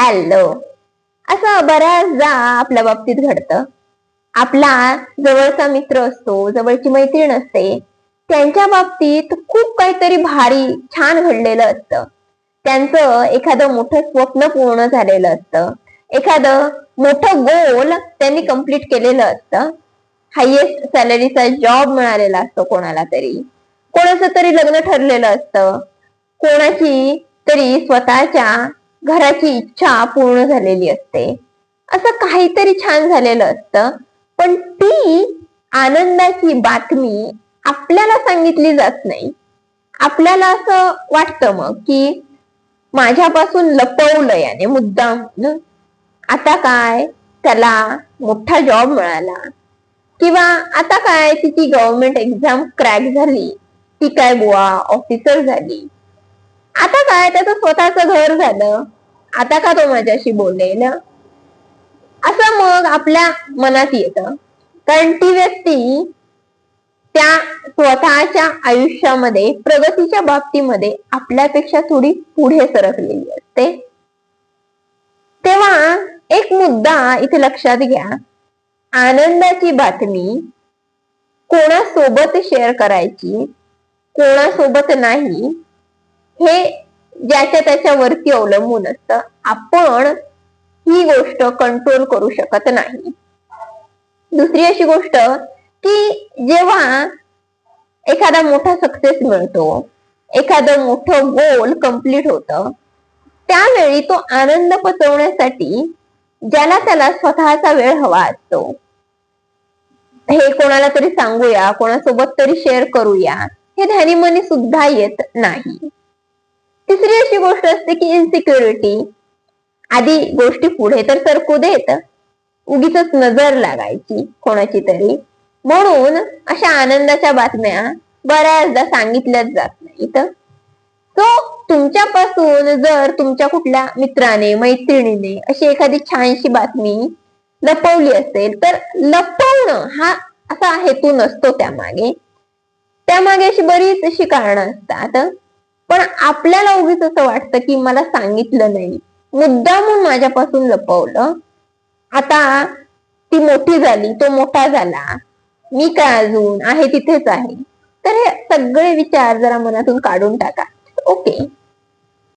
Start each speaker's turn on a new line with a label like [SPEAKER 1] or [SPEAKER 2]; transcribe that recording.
[SPEAKER 1] Hello. असं बऱ्याचदा आपल्या बाबतीत घडतं. आपला जवळचा मित्र असतो, जवळची मैत्रीण असते, त्यांच्या बाबतीत खूप काहीतरी भारी छान घडलेलं असतं. त्यांचं एखादं मोठं स्वप्न पूर्ण झालेलं असतं, एखादं मोठं गोल त्यांनी कम्प्लीट केलेलं असतं, हायेस्ट सॅलरीचा जॉब मिळालेला असतो कोणाला तरी, कोणाचं तरी लग्न ठरलेलं असतं, कोणाची तरी स्वतःच्या घराची इच्छा पूर्ण झालेली असते. असं काहीतरी छान झालेलं असतं, पण ती आनंदाची बातमी आपल्याला सांगितली जात नाही. आपल्याला असं वाटतं मग की माझ्यापासून लपवलं याने मुद्दाम. आता काय त्याला मोठा जॉब मिळाला, किंवा आता काय तिची गव्हर्नमेंट एक्झाम क्रॅक झाली, ती काय बुवा ऑफिसर झाली, आता काय त्याचं स्वतःचं घर झालं, आता का तो माझ्याशी बोलेल, असं मग आपल्या मनात येतं. कारण ती व्यक्ती त्या स्वतःच्या आयुष्यामध्ये प्रगतीच्या बाबतीमध्ये आपल्यापेक्षा थोडी पुढे सरकलेली असते. तेव्हा एक मुद्दा इथे लक्षात घ्या, आनंदाची बातमी कोणासोबत शेअर करायची, कोणासोबत नाही, हे ज्याच्या त्याच्यावरती अवलंबून असतं. आपण ही गोष्ट कंट्रोल करू शकत नाही. दुसरी अशी गोष्ट की जेव्हा एखादा मोठा सक्सेस मिळतो, एखादं मोठं गोल कम्प्लीट होतं, त्यावेळी तो आनंद पचवण्यासाठी ज्याला त्याला स्वतःचा वेळ हवा असतो. हे कोणाला तरी सांगूया, कोणासोबत तरी शेअर करूया, हे ध्यानीमनी सुद्धा येत नाही. तिसरी अशी गोष्ट असते की इन्सिक्युरिटी. आधी गोष्टी पुढे तर सरकू देत, उगीच नजर लागायची कोणाची तरी, म्हणून अशा आनंदाच्या बातम्या बऱ्याचदा सांगितल्याच जात नाहीत. तो तुमच्यापासून जर तुमच्या कुठल्या मित्राने मैत्रिणीने अशी एखादी छानशी बातमी लपवली असेल, तर लपवणं हा असा हेतू नसतो त्यामागे अशी बरीच अशी कारणं असतात. पण आपल्याला उगीच असं वाटतं की मला सांगितलं नाही, मुद्दामून माझ्यापासून लपवलं, आता ती मोठी झाली, तो मोठा झाला, मी काय अजून आहे तिथेच आहे. तर हे सगळे विचार जरा मनातून काढून टाका. ओके.